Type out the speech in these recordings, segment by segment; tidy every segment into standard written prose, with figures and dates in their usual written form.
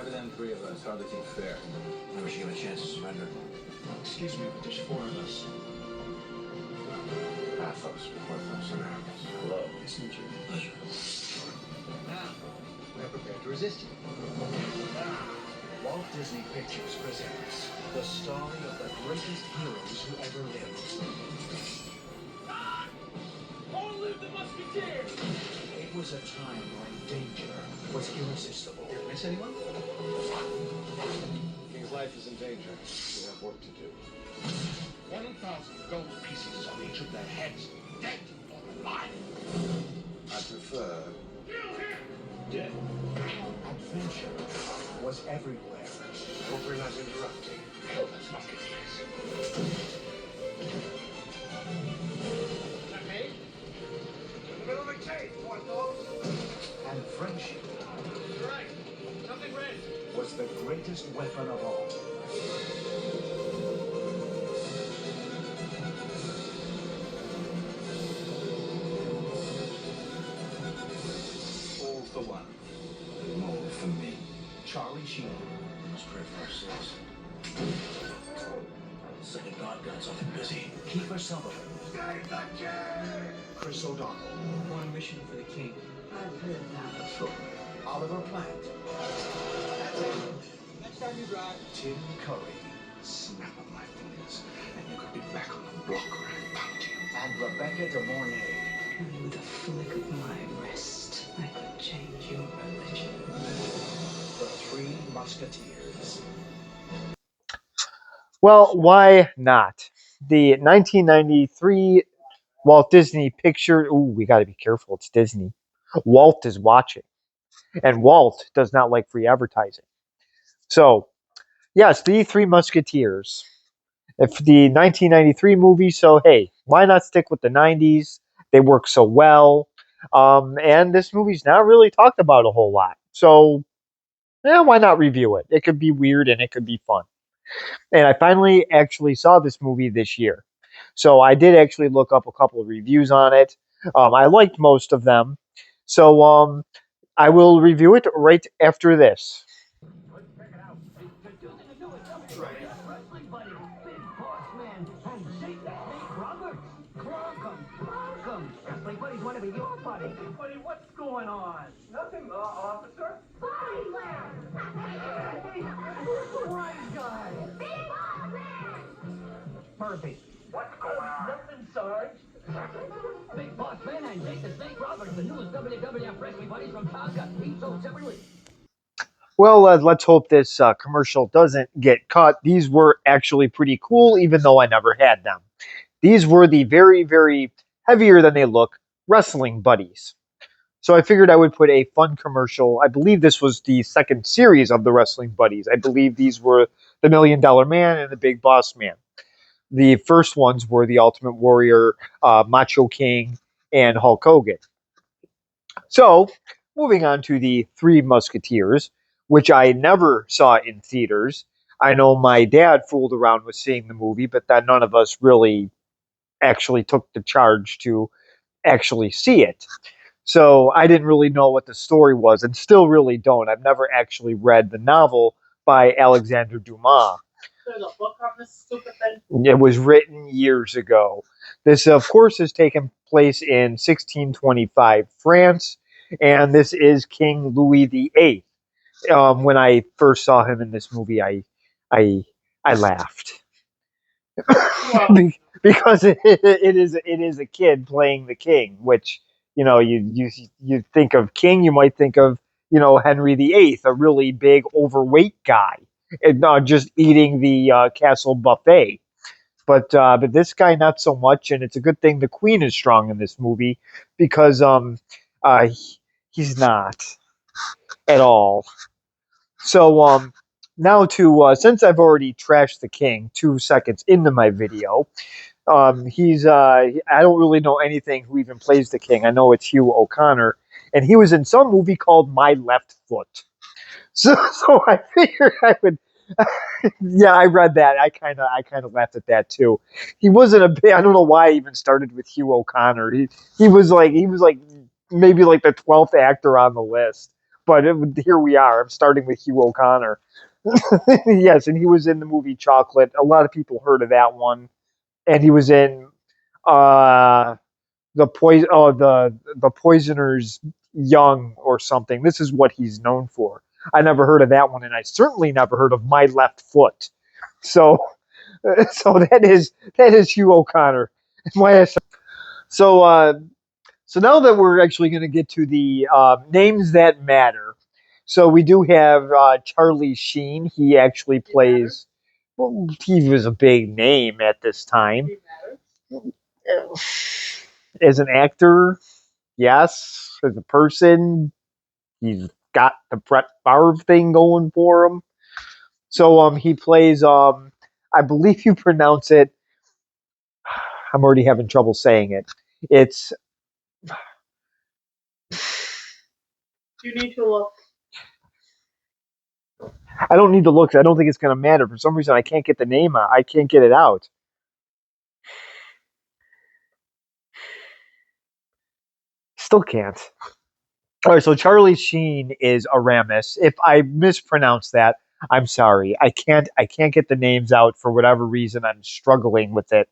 5 of them, 3 of us. Hardly seems fair. Maybe we should give him a chance to surrender. Excuse me, but there's 4 of us. Pathos, worthless, and arrogance. Hello. Nice to meet you. Pleasure. Now, we're prepared to resist you. Walt Disney Pictures presents the story of the greatest heroes who ever lived. Long live the Musketeers! It was a time when danger was irresistible. Did I miss anyone? King's life is in danger. We have work to do. 1,000 gold pieces on each of their heads, dead or alive. I prefer Dead. Adventure was everywhere. hope we're not interrupting. Kill those musketeers. Okay. In the middle of a cave, Porthos! And friendship You're right. Something red. was the greatest weapon of all. All for one. More for me. Charlie Sheen, Let's pray for our sins. Second God got something busy. Kiefer Sutherland, Chris O'Donnell, On mission for the king. I've heard that before. Oliver Platt, Next time you drive. Tim Curry, Snap of my fingers, and you could be back on the block where I found you. and Rebecca De Mornay. And with a flick of my wrist, I could change your religion. The Three Musketeers. Well, why not? The 1993 Walt Disney picture. Ooh, we got to be careful. It's Disney. Walt is watching, and Walt does not like free advertising. So, yes, the Three Musketeers. If the 1993 movie, so hey, why not stick with the 90s? They work so well. And this movie's not really talked about a whole lot. So, yeah, why not review it? It could be weird and it could be fun. And I finally actually saw this movie this year. So I did actually look up a couple of reviews on it. I liked most of them. So I will review it right after this. Wrestling buddy, Big Boss Man, and Jake the Snake Roberts. Clunk 'em. Wrestling buddies want to be your buddy. Buddy, what's going on? Nothing, officer. Buddy slam! Who's the wise guy? Big Boss Man! Murphy. What's going on? Nothing, Sarge. Big Boss Man and Jake the Snake Roberts, the newest WWF wrestling buddies from Tonga. Each shows every week. Well, let's hope this commercial doesn't get cut. These were actually pretty cool, even though I never had them. These were the very, very heavier than they look wrestling buddies. So I figured I would put a fun commercial. I believe this was the second series of the Wrestling Buddies. I believe these were the $1 Million Man and the Big Boss Man. The first ones were the Ultimate Warrior, Macho King, and Hulk Hogan. So, moving on to the Three Musketeers, which I never saw in theaters. I know my dad fooled around with seeing the movie, but that none of us really actually took the charge to actually see it. So I didn't really know what the story was, and still really don't. I've never actually read the novel by Alexander Dumas. There's a book on this stupid thing. It was written years ago. This, of course, has taken place in 1625 France, and this is King Louis VIII. When I first saw him in this movie, I laughed because it is a kid playing the king, which you think of king, you might think of Henry VIII, a really big overweight guy, and just eating the castle buffet. But this guy not so much, and it's a good thing the Queen is strong in this movie because he's not at all. So now to since I've already trashed the king 2 seconds into my video, he's I don't really know anything who even plays the king. I know it's Hugh O'Connor, and he was in some movie called My Left Foot. So I figured I would. Yeah, I read that. I kind of laughed at that too. He wasn't a big. I don't know why I even started with Hugh O'Connor. He was like maybe like the 12th actor on the list. but here we are. I'm starting with Hugh O'Connor. Yes, and he was in the movie Chocolate. A lot of people heard of that one, and he was in uh, the Poisoner's Young or something. This is what he's known for. I never heard of that one, and I certainly never heard of My Left Foot. So, so that is Hugh O'Connor. Why I so so now that we're actually going to get to the names that matter. So we do have Charlie Sheen. He actually plays. Well, he was a big name at this time as an actor. Yes, as a person, he's got the Brett Favre thing going for him. So he plays. I believe you pronounce it. I'm already having trouble saying it. It's You need to look. I don't need to look. I don't think it's going to matter. For some reason, I can't get the name out. I can't get it out. Still can't. All right, so Charlie Sheen is Aramis. If I mispronounce that, I'm sorry. I can't get the names out for whatever reason. I'm struggling with it,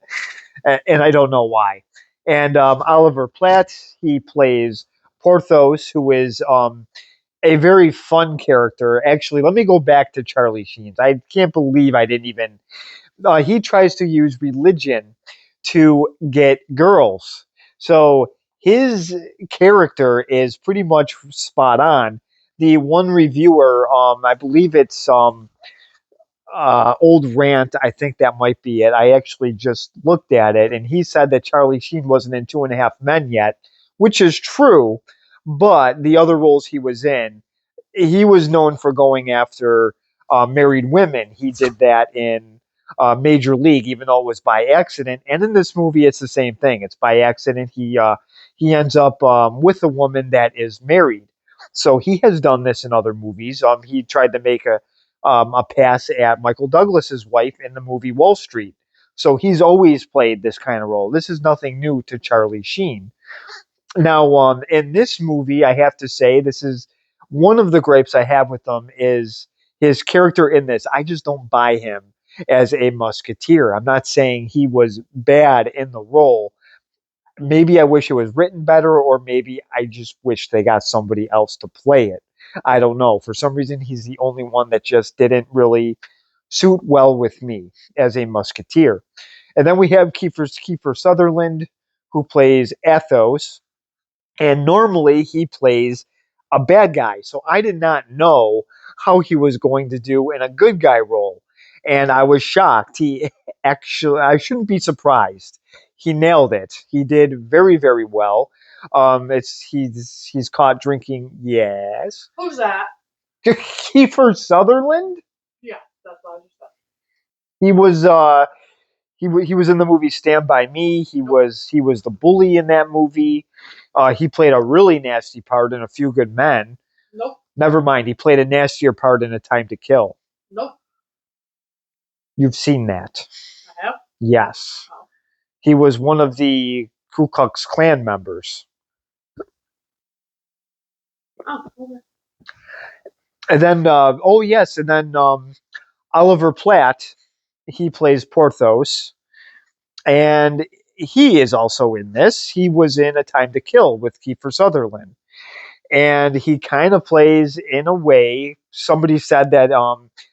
and I don't know why. And Oliver Platt, he plays Porthos, who is a very fun character. Actually, let me go back to Charlie Sheen's. I can't believe I didn't even he tries to use religion to get girls. So his character is pretty much spot on. The one reviewer, I believe it's Old Rant, I think that might be it. I actually just looked at it, and he said that Charlie Sheen wasn't in Two and a Half Men yet, which is true. But the other roles he was in, he was known for going after married women. He did that in Major League, even though it was by accident. And in this movie, it's the same thing. It's by accident. He ends up with a woman that is married. So he has done this in other movies. He tried to make a pass at Michael Douglas's wife in the movie Wall Street. So he's always played this kind of role. This is nothing new to Charlie Sheen. Now, in this movie, I have to say this is one of the gripes I have with him is his character in this. I just don't buy him as a musketeer. I'm not saying he was bad in the role. Maybe I wish it was written better, or maybe I just wish they got somebody else to play it. I don't know. For some reason, he's the only one that just didn't really suit well with me as a musketeer. And then we have Kiefer Sutherland, who plays Athos, and normally he plays a bad guy. So I did not know how he was going to do in a good guy role. And I was shocked. He actually, I shouldn't be surprised. He nailed it. He did very, very well. He's caught drinking. Yes, Who's that? Kiefer Sutherland. Yeah, that's what I just said. He was he was in the movie Stand by Me. He was the bully in that movie. He played a really nasty part in A Few Good Men. Nope. Never mind. He played a nastier part in A Time to Kill. Nope. You've seen that. I have. Yes. Oh. He was one of the Ku Klux Klan members. Oh, okay. And then, oh yes, and then Oliver Platt, he plays Porthos, and he is also in this. He was in A Time to Kill with Kiefer Sutherland. And he kind of plays in a way. Somebody said that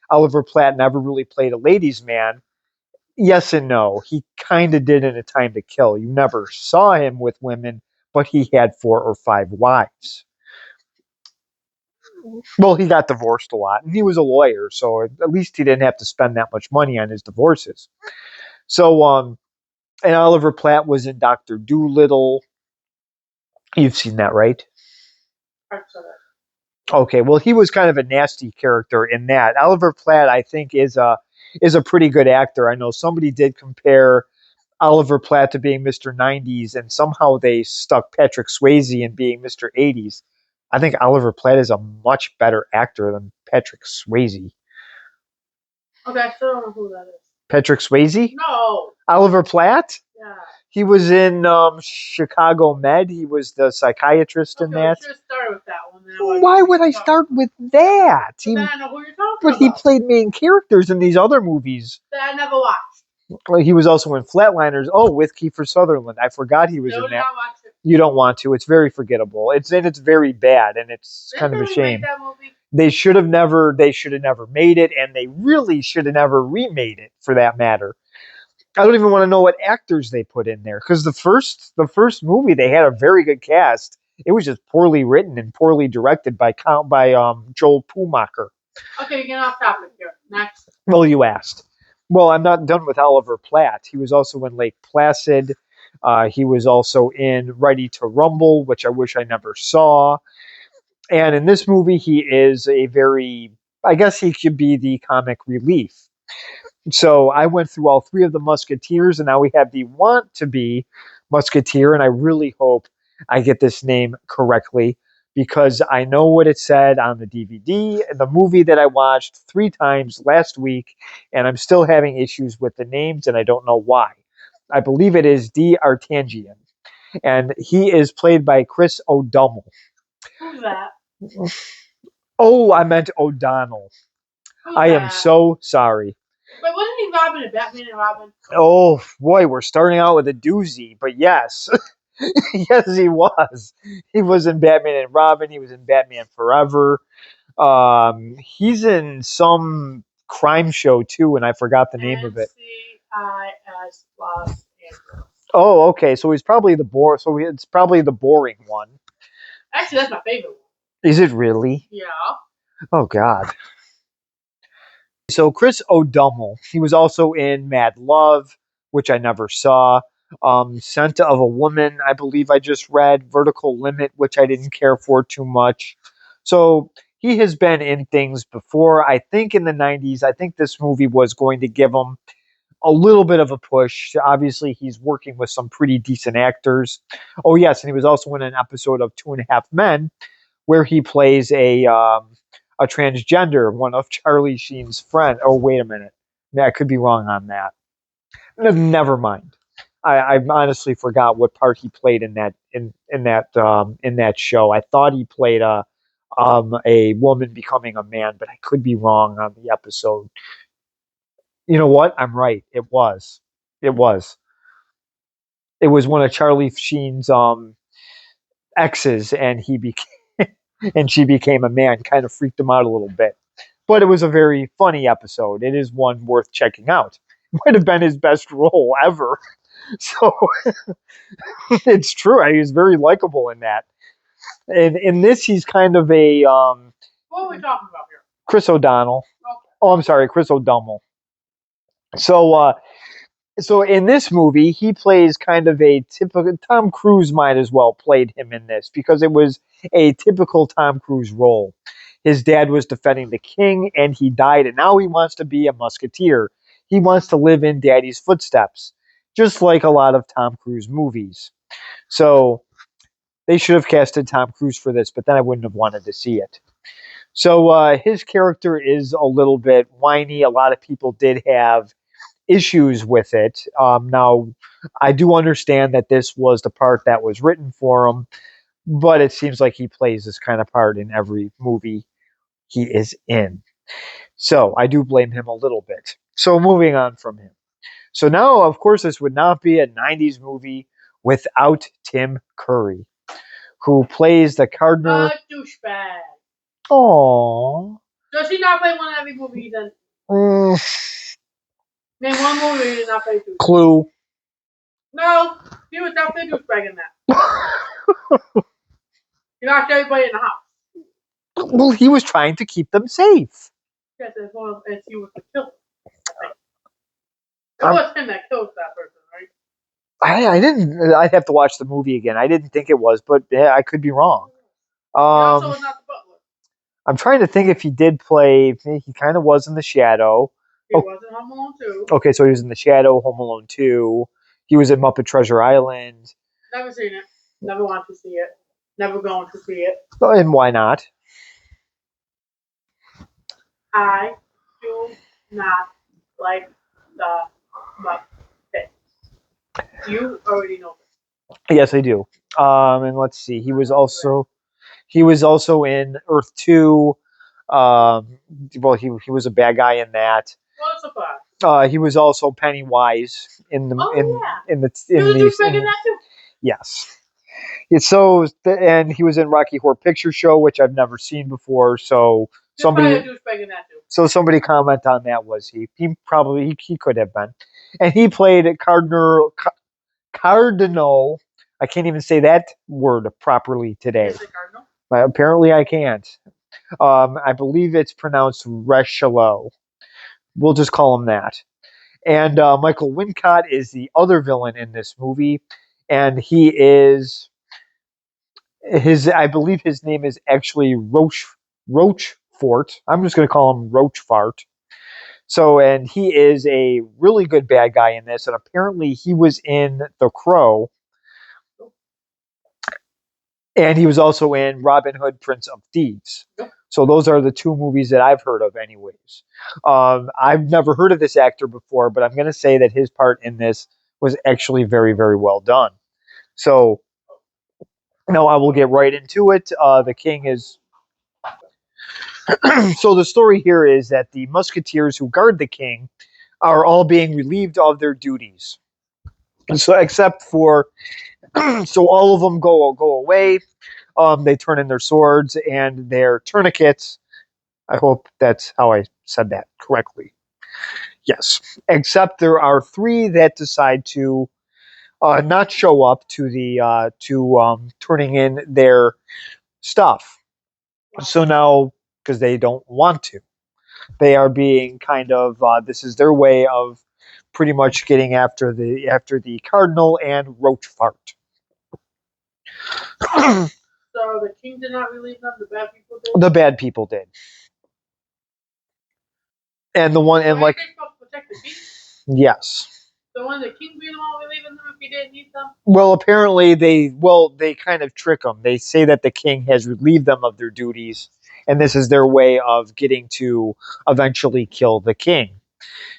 Oliver Platt never really played a ladies' man. Yes and no. He kind of did in A Time to Kill. You never saw him with women, but he had 4 or 5 wives. Well, he got divorced a lot, and he was a lawyer, so at least he didn't have to spend that much money on his divorces. So, and Oliver Platt was in Doctor Dolittle. You've seen that, right? I said it. Okay, well, he was kind of a nasty character in that. Oliver Platt, I think, is a pretty good actor. I know somebody did compare Oliver Platt to being Mr. 90s, and somehow they stuck Patrick Swayze in being Mr. 80s. I think Oliver Platt is a much better actor than Patrick Swayze. Okay, I still don't know who that is. Patrick Swayze? No. Oliver Platt? Yeah. He was in Chicago Med. He was the psychiatrist in Okay, we that. should have started with that one. Then Why would I start with that? But then I know who you're talking But he about. played main characters in these other movies. That I never watched. Well, he was also in Flatliners. Oh, with Kiefer Sutherland. I forgot he was No, in did that. not watch it. You don't want to. It's very forgettable. It's very bad, and it's Didn't kind of they a remake shame. that movie? They should have never made it, and they really should have never remade it for that matter. I don't even want to know what actors they put in there because the first movie they had a very good cast. It was just poorly written and poorly directed by Joel Schumacher. Okay, you're getting off topic here. Next. Well, you asked. Well, I'm not done with Oliver Platt. He was also in Lake Placid. He was also in Ready to Rumble, which I wish I never saw. And in this movie, he is I guess he could be the comic relief. So I went through all three of the Musketeers, and now we have the want to be Musketeer. And I really hope I get this name correctly because I know what it said on the DVD and the movie that I watched 3 times last week, and I'm still having issues with the names, and I don't know why. I believe it is D. Artangian, and he is played by Chris O'Donnell. Who's that? Oh, I meant O'Donnell. Who's I am that? so sorry. But wasn't he Robin in Batman and Robin? Oh boy, we're starting out with a doozy, but yes, yes, he was. He was in Batman and Robin. He was in Batman Forever. He's in some crime show too, and I forgot the name of it. NCIS Los Angeles. Oh, okay. So he's probably it's probably the boring one. Actually, that's my favorite one. Is it really? Yeah. Oh God. So Chris O'Donnell, he was also in Mad Love, which I never saw. Scent of a Woman, I believe I just read. Vertical Limit, which I didn't care for too much. So he has been in things before. I think in the 90s, I think this movie was going to give him a little bit of a push. Obviously, he's working with some pretty decent actors. Oh, yes, and he was also in an episode of Two and a Half Men where he plays a transgender, one of Charlie Sheen's friend. Oh, wait a minute. Yeah, I could be wrong on that. Never mind. I honestly forgot what part he played in that show. I thought he played a woman becoming a man, but I could be wrong on the episode. You know what? I'm right. It was. It was. It was one of Charlie Sheen's exes, and he became and she became a man. Kind of freaked him out a little bit. But it was a very funny episode. It is one worth checking out. Might have been his best role ever. So it's true. He was very likable in that. And in this, he's kind of a What are we talking about here? Chris O'Donnell. Okay. Oh, I'm sorry, Chris O'Donnell. So in this movie, he plays kind of a typical Tom Cruise might as well played him in this because it was a typical Tom Cruise role. His dad was defending the king and he died, and now he wants to be a musketeer. He wants to live in daddy's footsteps, just like a lot of Tom Cruise movies. So they should have casted Tom Cruise for this, but then I wouldn't have wanted to see it. So his character is a little bit whiny. A lot of people did have issues with it. Now, I do understand that this was the part that was written for him, but it seems like he plays this kind of part in every movie he is in. So I do blame him a little bit. So moving on from him. So now, of course, this would not be a 90s movie without Tim Curry, who plays the Cardinal. A douchebag. Aww. Does he not play one in every movie he's in? Name one movie he did not play douchebag. Clue. No, he was definitely a douchebag in that. He knocked everybody in the house. Well, he was trying to keep them safe. Yes, as he was the killer. It was him that killed that person, right? I didn't. I'd have to watch the movie again. I didn't think it was, but yeah, I could be wrong. He also was not the butler. I'm trying to think if he did play. He kind of was in The Shadow. He was in Home Alone 2. Okay, so he was in The Shadow, Home Alone 2. He was in Muppet Treasure Island. Never seen it. Never want to see it. Never going to see it. And why not? I do not like the Muppets. You already know this. Yes, I do. And let's see. He was also in Earth 2. Well, he was a bad guy in that. What's the fun? He was also Pennywise in the Oh, in yeah. in the He in was a these. douchebag in that too. Yes. And he was in Rocky Horror Picture Show, which I've never seen before. So He's probably a somebody douchebag in that too. so somebody comment on that. Was he? He could have been, and he played Cardinal. I can't even say that word properly today. Is it Cardinal? Apparently, I can't. I believe it's pronounced Rechelot. We'll just call him that. And Michael Wincott is the other villain in this movie, and he is his. I believe his name is actually Rochefort. I'm just going to call him Rochefort. So, and he is a really good bad guy in this, and apparently he was in The Crow, and he was also in Robin Hood, Prince of Thieves. So those are the two movies that I've heard of, anyways. I've never heard of this actor before, but I'm going to say that his part in this was actually very, very well done. So now I will get right into it. The king is. So the story here is that the musketeers who guard the king are all being relieved of their duties. So except for, so all of them go away. They turn in their swords and their tourniquets. I hope that's how I said that correctly. Yes. Except there are three that decide to not show up to the turning in their stuff. So now, because they don't want to, they are being kind of this is their way of pretty much getting after the cardinal and Rochefort. So the king did not relieve them. The bad people did. The bad people did, and the one and Why like are they supposed to protect the king? yes. So when the king be the one relieving them if he didn't need them? Well, apparently they kind of trick them. They say that the king has relieved them of their duties, and this is their way of getting to eventually kill the king.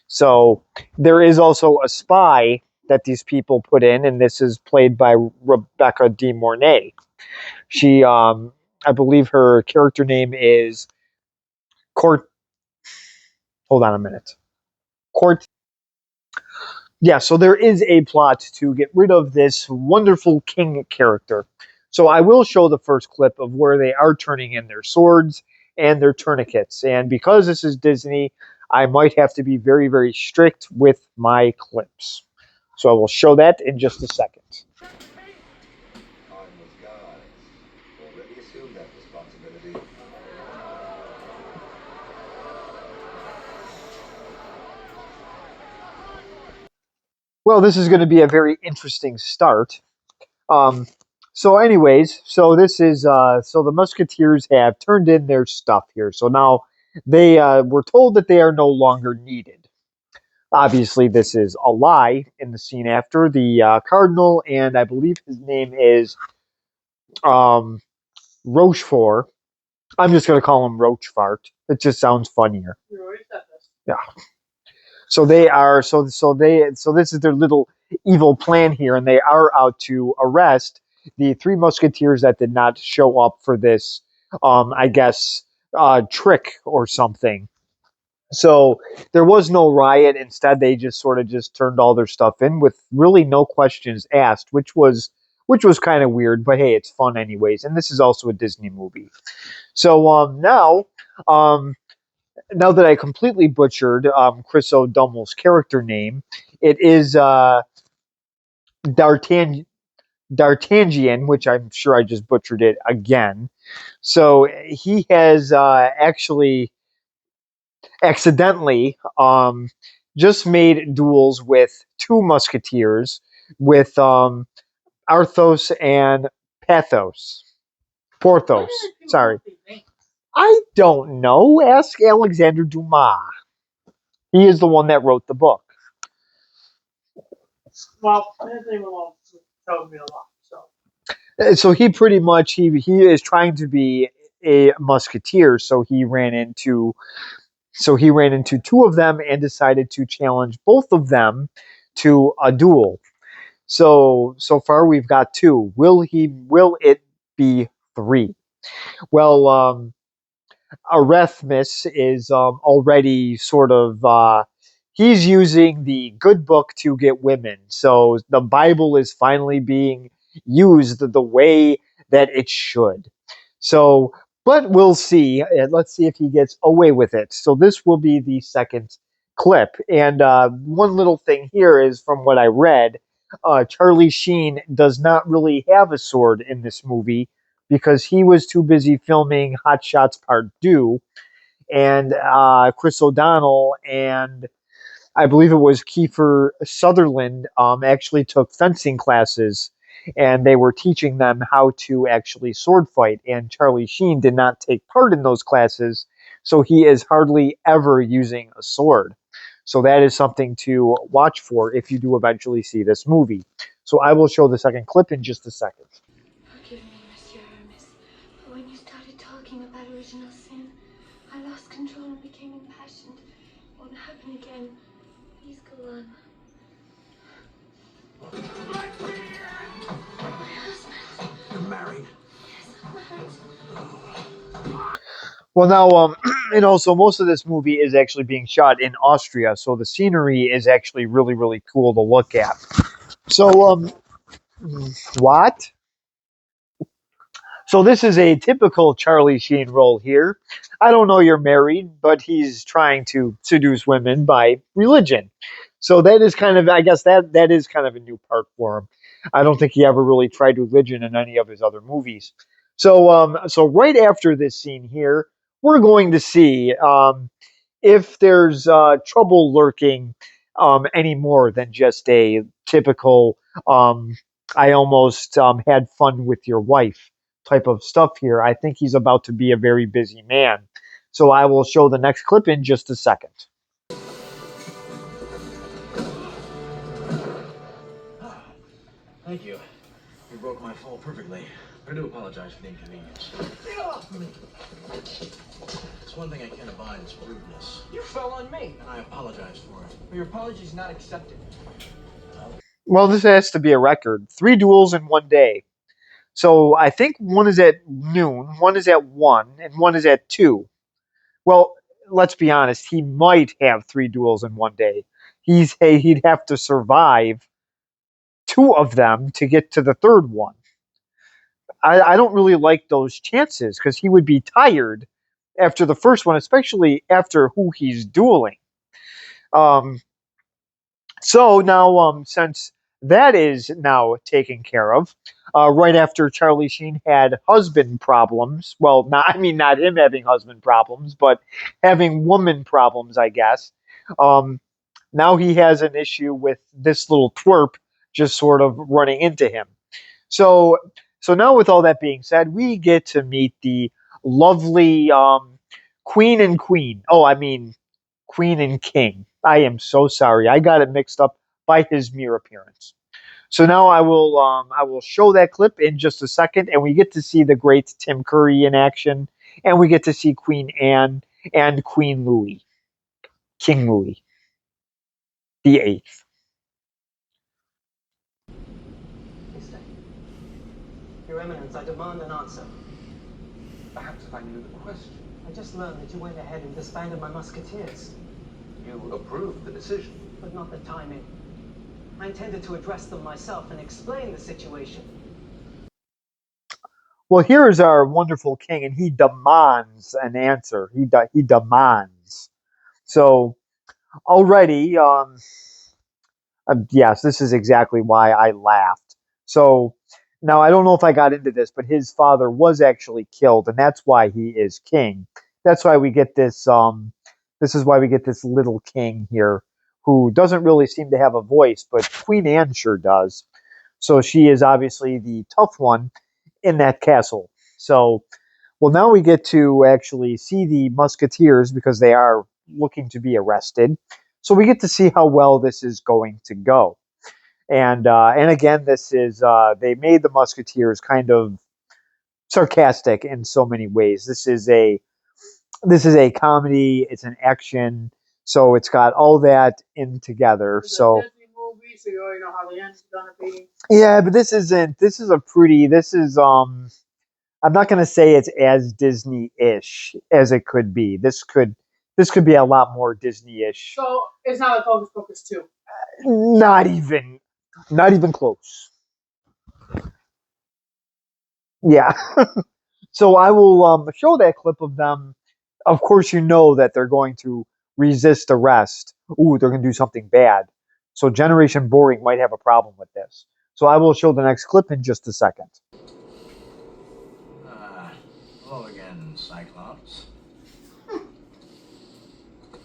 So there is also a spy that these people put in, and this is played by Rebecca De Mornay. She, I believe her character name is Court. Hold on a minute. Court. Yeah, so there is a plot to get rid of this wonderful king character. So I will show the first clip of where they are turning in their swords and their tourniquets. And because this is Disney, I might have to be very, very strict with my clips. So I will show that in just a second. I'm with God. Already assumed that responsibility. Well, this is going to be a very interesting start. Um, so, anyways, so this is so the Musketeers have turned in their stuff here. So now they were told that they are no longer needed. Obviously, this is a lie. In the scene after, the Cardinal, and I believe his name is um, Rochefort. I'm just going to call him Rochefort. It just sounds funnier. You already said this. Yeah. So they are so this is their little evil plan here, and they are out to arrest the three musketeers that did not show up for this I guess trick or something. So there was no riot. Instead, they just sort of just turned all their stuff in with really no questions asked, which was kind of weird, but hey, it's fun anyways. And this is also a Disney movie. So um, now that I completely butchered Chris O'Donnell's character name, it is D'Artagnan, D'Artagnan, which I'm sure I just butchered it again. So he has actually accidentally just made duels with two musketeers with Arthos and Pathos. Porthos. Sorry. I don't know. Ask Alexander Dumas. He is the one that wrote the book. Well, his name alone tells me a lot. So he pretty much he is trying to be a musketeer. So he ran into two of them and decided to challenge both of them to a duel. So far we've got 2. Will it be 3? Well, Arethmus is already sort of he's using the good book to get women. So the Bible is finally being used the way that it should. So, but we'll see. Let's see if he gets away with it. So this will be the second clip. And one little thing here is from what I read, Charlie Sheen does not really have a sword in this movie because he was too busy filming Hot Shots Part 2, and Chris O'Donnell and I believe it was Kiefer Sutherland actually took fencing classes, and they were teaching them how to actually sword fight. And Charlie Sheen did not take part in those classes, so he is hardly ever using a sword. So that is something to watch for if you do eventually see this movie. So I will show the second clip in just a second. Forgive me, Monsieur Hermes, but when you started talking about original sin, I lost control and became impassioned. It won't happen again. Please go on. My husband. You're married. Yes, I'm married. Well, now, so most of this movie is actually being shot in Austria, so the scenery is actually really, really cool to look at. So, what? So this is a typical Charlie Sheen role here. I don't know you're married, but he's trying to seduce women by religion. So that is kind of, I guess that is kind of a new part for him. I don't think he ever really tried religion in any of his other movies. So right after this scene here, we're going to see if there's trouble lurking any more than just a typical I almost had fun with your wife type of stuff here. I think he's about to be a very busy man. So I will show the next clip in just a second. Thank you. You broke my fall perfectly. I do apologize for the inconvenience. Get off me! It's one thing I can't abide, it's rudeness. You fell on me. And I apologize for it. Your apology's not accepted. Well, this has to be a record. 3 duels in one day. So I think one is at noon, one is at 1, and one is at 2. Well, let's be honest, he might have 3 duels in one day. He'd have to survive 2 of them to get to the third one. I don't really like those chances because he would be tired after the first one, especially after who he's dueling. Um, so now, since that is now taken care of, right after Charlie Sheen had husband problems. Well, not him having husband problems, but having woman problems, I guess. Um, Now he has an issue with this little twerp just sort of running into him. So, so now with all that being said, we get to meet the lovely Queen and Queen. Oh, I mean Queen and King. I am so sorry. I got it mixed up by his mere appearance. So now I will show that clip in just a second, and we get to see the great Tim Curry in action, and we get to see Queen Anne and Queen Louis, King Louis the Eighth. Stay. Your Eminence, I demand an answer. Perhaps if I knew the question. I just learned that you went ahead and disbanded my Musketeers, You approved the decision. but not the timing. I intended to address them myself and explain the situation. Well, here is our wonderful king, and he demands an answer. He demands. So already, yes, this is exactly why I laughed. So now I don't know if I got into this, but his father was actually killed, and that's why he is king. That's why we get this. This is why we get this little king here, who doesn't really seem to have a voice, but Queen Anne sure does. So she is obviously the tough one in that castle. So, well, now we get to actually see the Musketeers because they are looking to be arrested. So we get to see how well this is going to go. And again, this is they made the Musketeers kind of sarcastic in so many ways. This is a comedy. It's an action. So it's got all that in together. So movie, so you already know how the end's gonna be. Yeah, but this isn't. This is a pretty. This is I'm not gonna say it's as Disney-ish as it could be. This could be a lot more Disney-ish. So it's not like Hocus Pocus 2. Not even. Not even close. Yeah. So I will show that clip of them. Of course, you know that they're going to resist arrest. Ooh, they're going to do something bad. So Generation Boring might have a problem with this. So I will show the next clip in just a second. Hello again, Cyclops.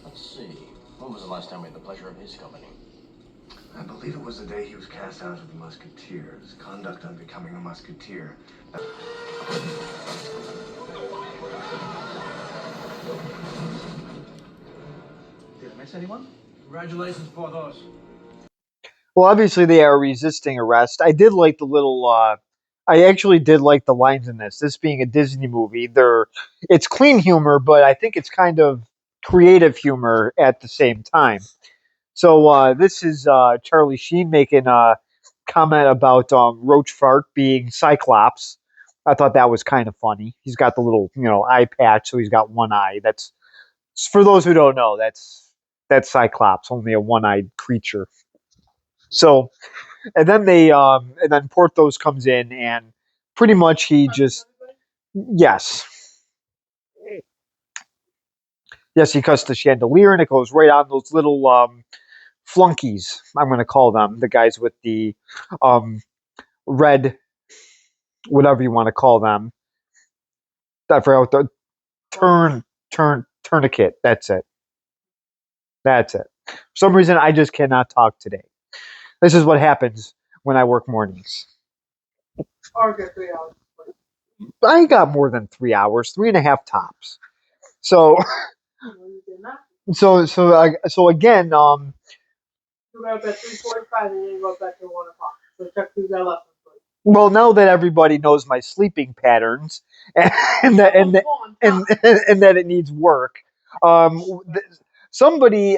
Let's see. When was the last time we had the pleasure of his company? I believe it was the day he was cast out of the Musketeers. Conduct on becoming a Musketeer. Did I miss anyone? Congratulations, Porthos. Well, obviously they are resisting arrest. I did like the little. I actually did like the lines in this. This being a Disney movie, it's clean humor, but I think it's kind of creative humor at the same time. So this is Charlie Sheen making a comment about Roach Fart being Cyclops. I thought that was kind of funny. He's got the little eye patch, so he's got one eye. That's for those who don't know. That's Cyclops, only a one-eyed creature. So and then and then Porthos comes in and pretty much he just yes. Yes, he cuts the chandelier and it goes right on those little flunkies. I'm going to call them the guys with the um, red, whatever you want to call them. I forgot what the tourniquet. That's it. That's it. For some reason, I just cannot talk today. This is what happens when I work mornings. Or get 3 hours. I got more than 3 hours, 3.5 tops. So, so again, You got up at 3:45 and then you go back to 1 o'clock. So check through that lesson. well, now that everybody knows my sleeping patterns and that and that it needs work, um, somebody,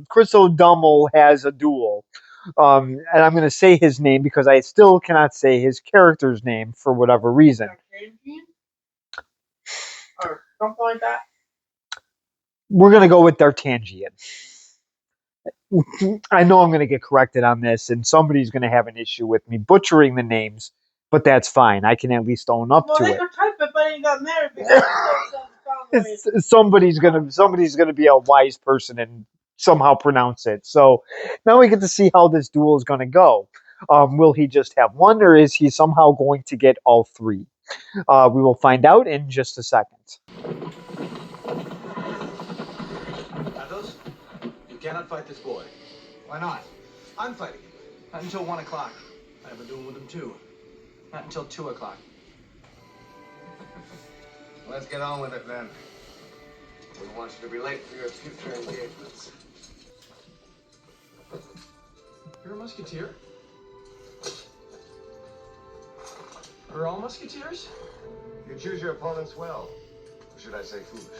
Chris O'Dummel has a duel, and I'm going to say his name because I still cannot say his character's name for whatever reason. Or something like that. We're going to go with D'Artagnan. I know I'm going to get corrected on this, and somebody's going to have an issue with me butchering the names, but that's fine. I can at least own up to Well, they it. could type it, but he got married because Somebody's gonna be a wise person and somehow pronounce it. So now we get to see how this duel is going to go. Will he just have one, or is he somehow going to get all three? We will find out in just a second. Athos, you cannot fight this boy. Why not? I'm fighting him. Not until 1 o'clock. I have a duel with him too. Not until 2 o'clock. Let's get on with it then. We don't want you to be late for your future engagements. You're a musketeer? Are all musketeers? You choose your opponents well. Or should I say foolishly?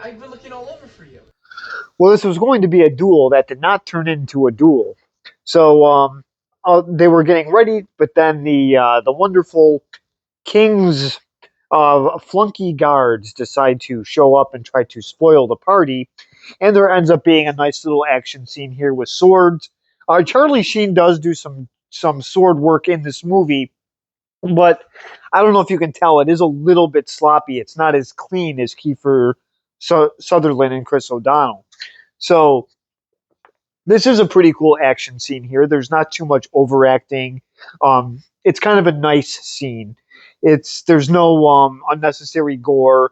I've been looking all over for you. Well, this was going to be a duel that did not turn into a duel. So they were getting ready, but then the wonderful king's flunky guards decide to show up and try to spoil the party, and there ends up being a nice little action scene here with swords. Charlie Sheen does do some sword work in this movie, but I don't know if you can tell, it is a little bit sloppy. It's not as clean as Kiefer Sutherland and Chris O'Donnell. So this is a pretty cool action scene here. There's not too much overacting. It's kind of a nice scene. There's no unnecessary gore,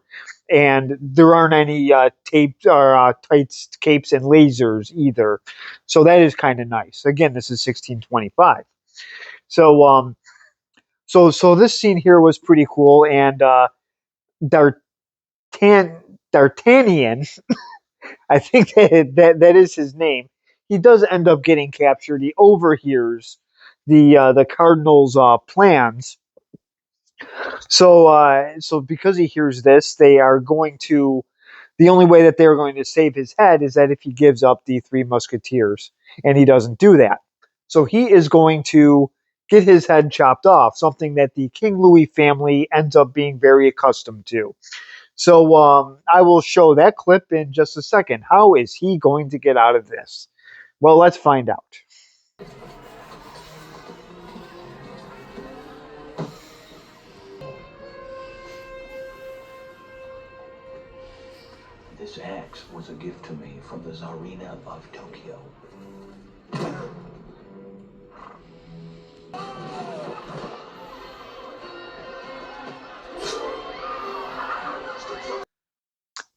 and there aren't any tights, capes, and lasers either. So that is kind of nice. Again, this is 1625. So this scene here was pretty cool, and D'Artagnan, I think that is his name. He does end up getting captured. He overhears the Cardinals' plans. So because he hears this, they are going to. The only way that they are going to save his head is that if he gives up the Three Musketeers, and he doesn't do that. So he is going to get his head chopped off, something that the King Louis family ends up being very accustomed to. So I will show that clip in just a second. How is he going to get out of this? Well, let's find out. This axe was a gift to me from the Tsarina of Tokyo.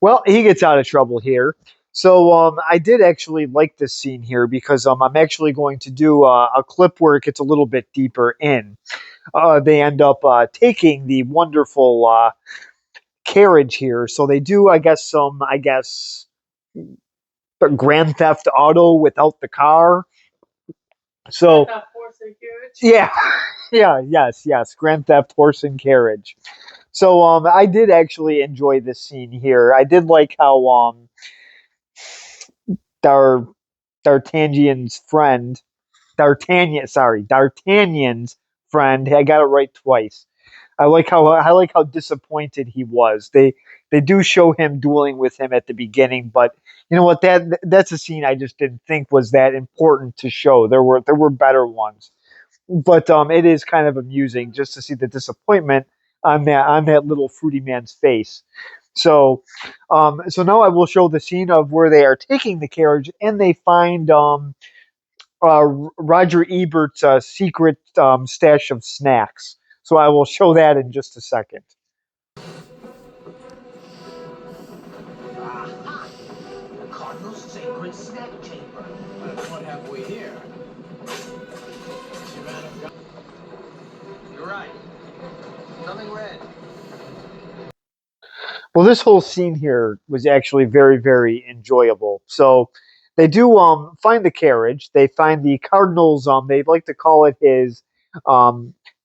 Well, he gets out of trouble here. So I did actually like this scene here because I'm actually going to do a clip where it gets a little bit deeper in. They end up taking the wonderful carriage here. So they do, I guess, Grand Theft Auto without the car. So yeah, yeah, yes, Grand Theft Horse and Carriage. So I did actually enjoy this scene here. I did like how Dar D'Artagnan's friend, D'Artagnan's friend. I got it right twice. I like how disappointed he was. They do show him dueling with him at the beginning, but you know what? That's a scene I just didn't think was that important to show. There were better ones, but it is kind of amusing just to see the disappointment on that little fruity man's face. So now I will show the scene of where they are taking the carriage and they find Roger Ebert's secret stash of snacks. So I will show that in just a second. Aha! The Cardinal's sacred snack chamber. What have we here? You're right. Something red. Well, this whole scene here was actually very, very enjoyable. So they do find the carriage. They find the Cardinals. They like to call it his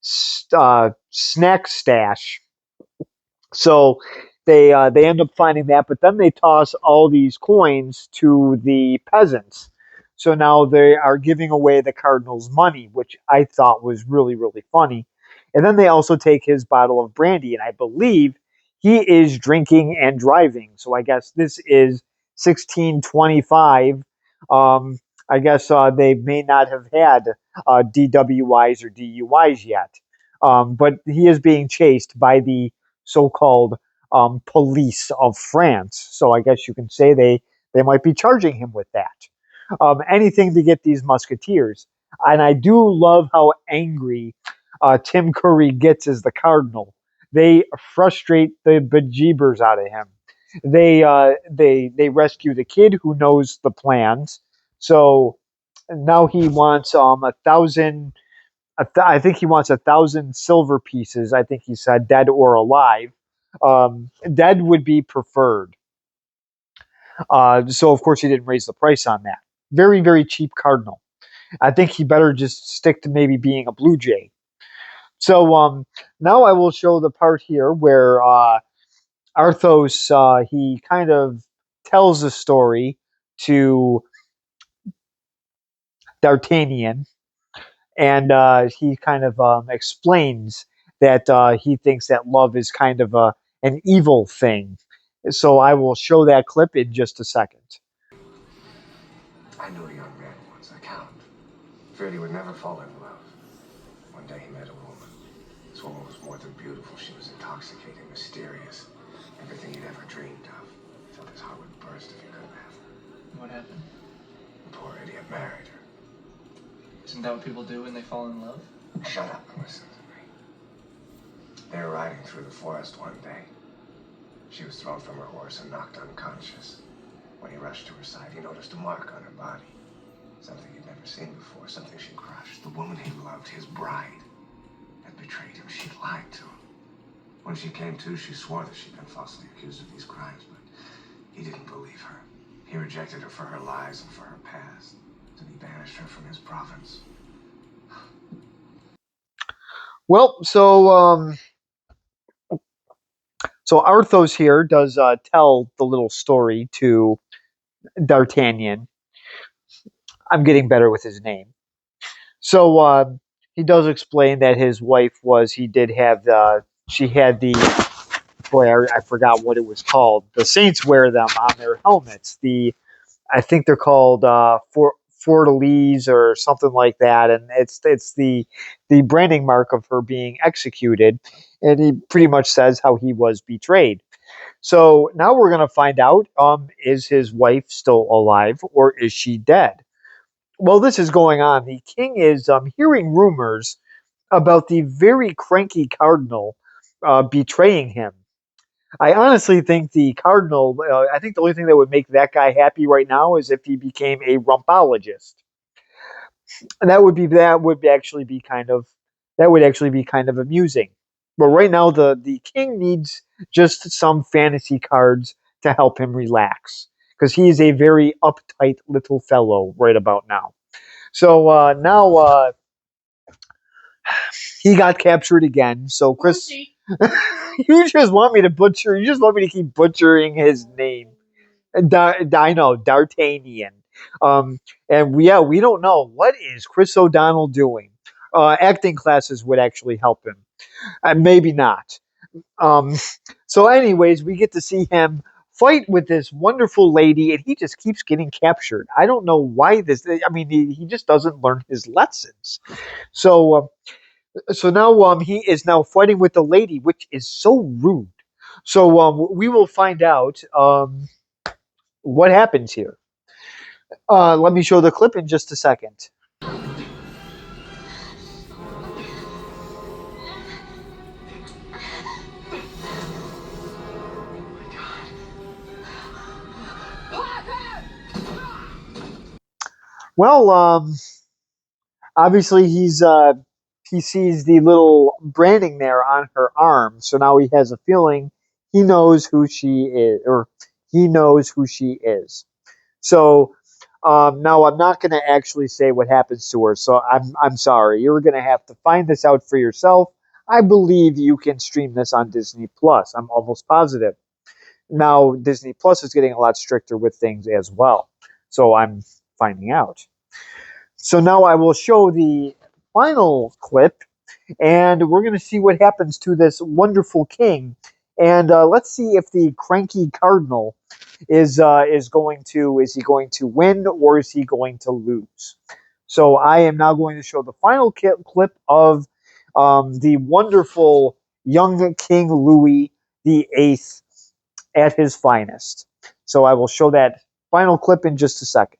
snack stash. So they end up finding that, but then they toss all these coins to the peasants. So now they are giving away the Cardinals' money, which I thought was really, really funny. And then they also take his bottle of brandy, and I believe he is drinking and driving. So I guess this is 1625. I guess they may not have had DWIs or DUIs yet. But he is being chased by the so-called police of France. So I guess you can say they might be charging him with that. Anything to get these musketeers. And I do love how angry Tim Curry gets as the cardinal. They frustrate the bejeebers out of him. They rescue the kid who knows the plans. So now he wants 1,000. I think he wants 1,000 silver pieces. I think he said dead or alive. Dead would be preferred. So of course he didn't raise the price on that. Very, very cheap cardinal. I think he better just stick to maybe being a blue jay. So now I will show the part here where Arthos he kind of tells a story to D'Artagnan, and he kind of explains that he thinks that love is kind of an evil thing. So I will show that clip in just a second. I knew a young man once, a count. Feared he would never fall in love. One day he met a woman. This woman was more than beautiful. She was intoxicating, mysterious. Everything he'd ever dreamed of. He felt his heart would burst if he couldn't have her. What happened? The poor idiot married her. Isn't that what people do when they fall in love? Shut up and listen to me. They were riding through the forest one day. She was thrown from her horse and knocked unconscious. When he rushed to her side, he noticed a mark on her body. Something he'd never seen before, something she crushed. The woman he loved, his bride, had betrayed him. She'd lied to him. When she came to, she swore that she'd been falsely accused of these crimes, but he didn't believe her. He rejected her for her lies and for her past. And he banished her from his province. Well, so Arthos here does tell the little story to D'Artagnan. I'm getting better with his name. So he does explain that his wife was, he did have she had the, boy, I forgot what it was called. The Saints wear them on their helmets. I think they're called Fortalese or something like that, and it's the branding mark of her being executed. And he pretty much says how he was betrayed. So now we're gonna find out: is his wife still alive or is she dead? Well, this is going on. The king is hearing rumors about the very cranky cardinal betraying him. I honestly think the cardinal. I think the only thing that would make that guy happy right now is if he became a rumpologist, and that would actually be kind of amusing. But right now, the king needs just some fantasy cards to help him relax because he is a very uptight little fellow right about now. So now he got captured again. So Chris, you just want me to butcher. You just want me to keep butchering his name. I know D'Artagnan. And we don't know what is Chris O'Donnell doing. Acting classes would actually help him. Maybe not. Um, so, anyways, we get to see him fight with this wonderful lady, and he just keeps getting captured. I don't know why this. I mean, he just doesn't learn his lessons. So, so now he is now fighting with the lady, which is so rude. So we will find out what happens here. Let me show the clip in just a second. Well, obviously he sees the little branding there on her arm, so now he has a feeling he knows who she is, or he knows who she is. So now I'm not going to actually say what happens to her. So I'm sorry. You're going to have to find this out for yourself. I believe you can stream this on Disney Plus. I'm almost positive. Now Disney Plus is getting a lot stricter with things as well. So I'm finding out. So now I will show the final clip, and we're going to see what happens to this wonderful king. And let's see if the cranky cardinal is he going to win or is he going to lose? So I am now going to show the final clip of the wonderful young King Louis the Eighth at his finest. So I will show that final clip in just a second.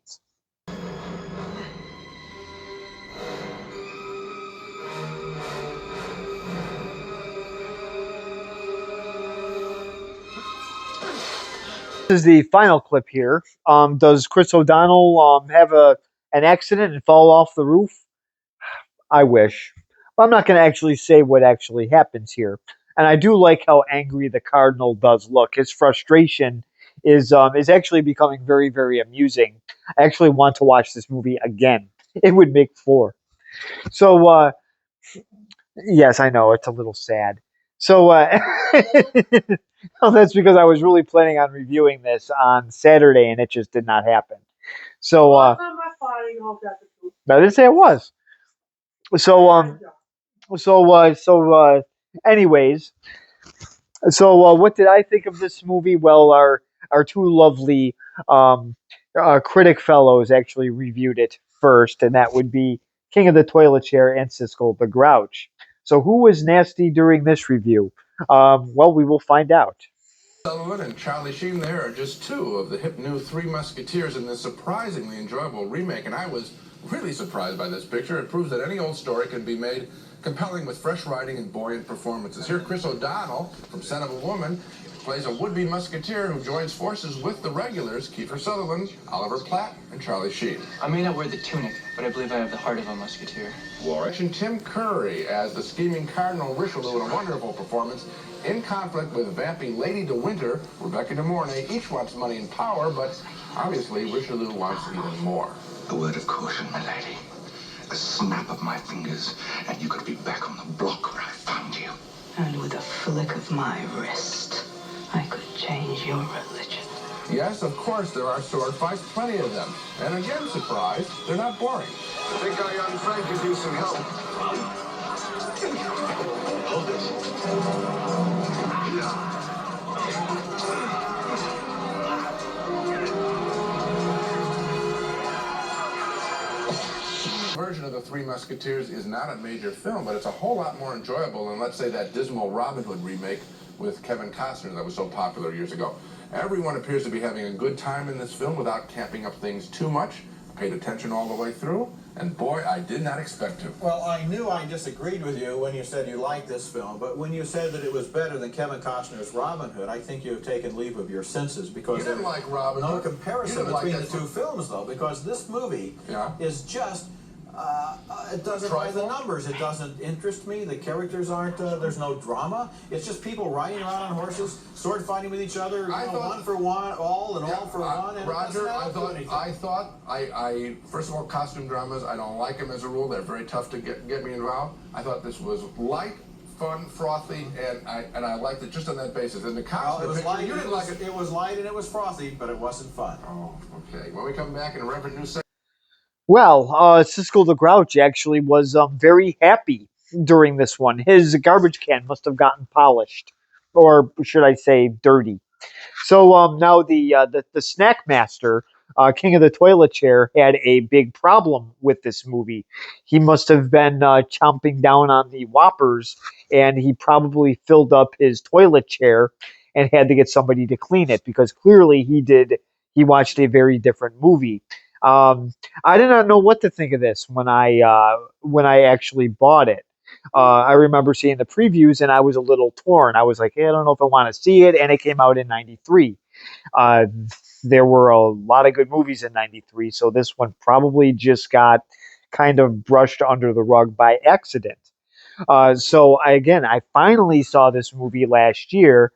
This is the final clip here. Does Chris O'Donnell have an accident and fall off the roof? I wish. But I'm not going to actually say what actually happens here. And I do like how angry the Cardinal does look. His frustration is actually becoming very, very amusing. I actually want to watch this movie again. It would make four. So yes, I know it's a little sad. So well, that's because I was really planning on reviewing this on Saturday, and it just did not happen. So Well, it's not my fault. I didn't hope that's the truth. I didn't say it was. So anyways, so what did I think of this movie? Well, our two lovely um, critic fellows actually reviewed it first, and that would be King of the Toilet Chair and Siskel the Grouch. So who was nasty during this review? Well, we will find out. Sullivan and Charlie Sheen there are just two of the hip new Three Musketeers in this surprisingly enjoyable remake, and I was really surprised by this picture. It proves that any old story can be made compelling with fresh writing and buoyant performances. Here, Chris O'Donnell from Son of a Woman plays a would-be musketeer who joins forces with the regulars, Kiefer Sutherland, Oliver Platt, and Charlie Sheen. I may not wear the tunic, but I believe I have the heart of a musketeer. Warwick and Tim Curry as the scheming Cardinal Richelieu in a wonderful performance. In conflict with vampy Lady de Winter, Rebecca de Mornay each wants money and power, but obviously Richelieu wants even more. A word of caution, my lady. A snap of my fingers, and you could be back on the block where I found you. And with a flick of my wrist, I could change your religion. Yes, of course, there are sword fights, plenty of them. And again, surprise, they're not boring. I think our young friend could use some help. Hold this. Version of the Three Musketeers is not a major film, but it's a whole lot more enjoyable than, let's say, that dismal Robin Hood remake with Kevin Costner that was so popular years ago. Everyone appears to be having a good time in this film without camping up things too much. Paid attention all the way through, and boy, I did not expect to. Well, I knew I disagreed with you when you said you liked this film, but when you said that it was better than Kevin Costner's Robin Hood, I think you have taken leave of your senses, because You didn't like Robin Hood. no comparison You didn't between like the two films, though, because this movie is just it doesn't have the numbers. It doesn't interest me. The characters aren't. There's no drama. It's just people riding around on horses, sword fighting with each other. One for one, all and all for one. And Roger, I thought, first of all, costume dramas, I don't like them as a rule. They're very tough to get me involved. I thought this was light, fun, frothy, and I liked it just on that basis. And the costume, it was light. You didn't like it. It was light and it was frothy, but it wasn't fun. Oh, okay. When we come back in a Reverend New segment. Well, Siskel the Grouch actually was very happy during this one. His garbage can must have gotten polished, or should I say, dirty. So now the snack master, King of the Toilet Chair, had a big problem with this movie. He must have been chomping down on the Whoppers, and he probably filled up his toilet chair and had to get somebody to clean it, because clearly he watched a very different movie. I did not know what to think of this when I actually bought it. I remember seeing the previews and I was a little torn. I was like, hey, I don't know if I want to see it. And it came out in '93. Uh, there were a lot of good movies in '93, so this one probably just got kind of brushed under the rug by accident. Again, I finally saw this movie last year,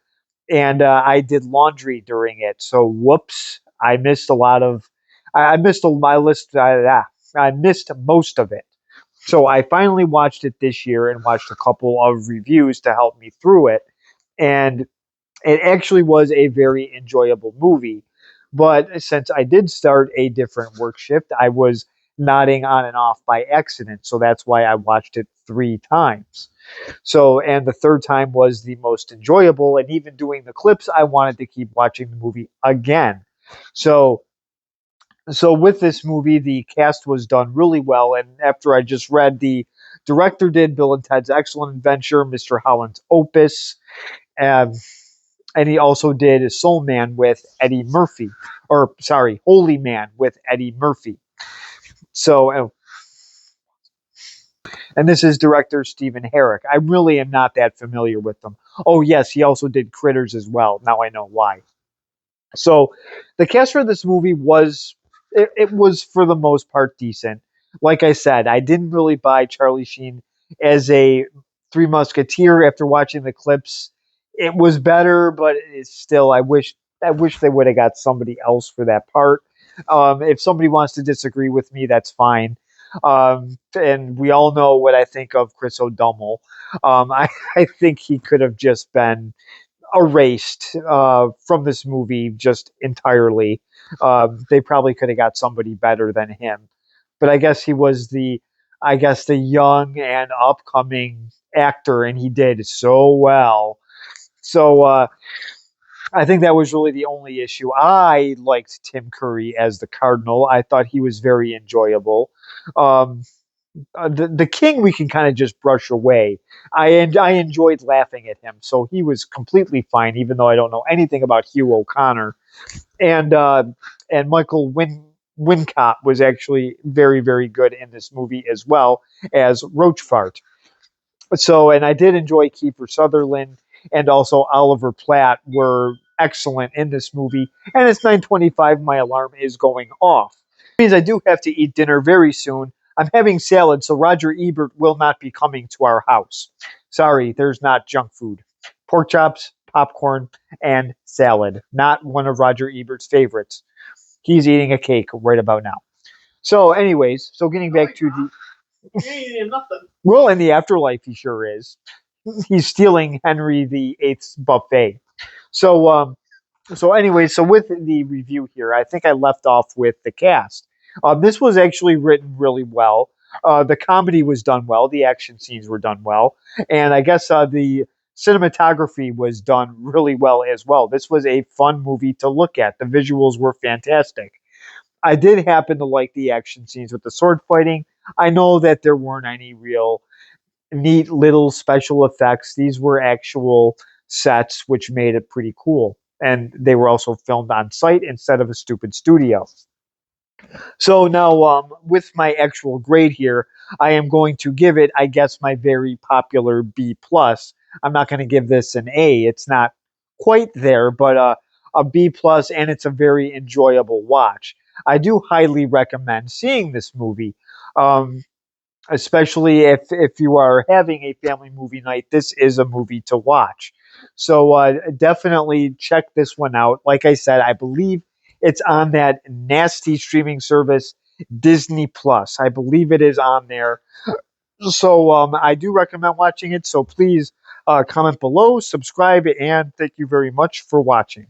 and I did laundry during it. So whoops, I missed a lot of. I missed my list. I missed most of it. So I finally watched it this year and watched a couple of reviews to help me through it, and it actually was a very enjoyable movie. But since I did start a different work shift, I was nodding on and off by accident. So that's why I watched it 3 times. So, and the third time was the most enjoyable. And even doing the clips, I wanted to keep watching the movie again. So, so with this movie, the cast was done really well. And after I just read, the director did Bill and Ted's Excellent Adventure, Mr. Holland's Opus, and he also did Soul Man with Eddie Murphy, or sorry, Holy Man with Eddie Murphy. So, and this is director Stephen Herrick. I really am not that familiar with them. Oh yes, he also did Critters as well. Now I know why. So, the cast for this movie it was for the most part decent. Like I said, I didn't really buy Charlie Sheen as a Three Musketeer after watching the clips. It was better, but it's still I wish they would have got somebody else for that part. If somebody wants to disagree with me, that's fine. And we all know what I think of Chris O'Donnell. I think he could have just been erased from this movie just entirely. They probably could have got somebody better than him, but I guess he was the young and upcoming actor, and he did so well. So I think that was really the only issue. I liked Tim Curry as the Cardinal. I thought he was very enjoyable. Um, the king we can kind of just brush away. I enjoyed laughing at him, so he was completely fine, even though I don't know anything about Hugh O'Connor. And Michael Wincott was actually very very good in this movie as well as Roachfart. So, and I did enjoy Kiefer Sutherland and also Oliver Platt were excellent in this movie. And it's 9:25. My alarm is going off. It means I do have to eat dinner very soon. I'm having salad, so Roger Ebert will not be coming to our house. Sorry, there's not junk food. Pork chops, popcorn, and salad. Not one of Roger Ebert's favorites. He's eating a cake right about now. So, anyways, so getting back to the. He ain't eating nothing. Well, in the afterlife, he sure is. He's stealing Henry VIII's buffet. So, so anyway, so with the review here, I think I left off with the cast. This was actually written really well. The comedy was done well. The action scenes were done well. And I guess the cinematography was done really well as well. This was a fun movie to look at. The visuals were fantastic. I did happen to like the action scenes with the sword fighting. I know that there weren't any real neat little special effects. These were actual sets, which made it pretty cool. And they were also filmed on site instead of a stupid studio. So now, with my actual grade here, I am going to give it, I guess, my very popular B plus. I'm not going to give this an A. It's not quite there, but a B plus, and it's a very enjoyable watch. I do highly recommend seeing this movie. Um, Especially if you are having a family movie night, this is a movie to watch. So definitely check this one out. Like I said, I believe it's on that nasty streaming service, Disney Plus. I believe it is on there. So I do recommend watching it. So please comment below, subscribe, and thank you very much for watching.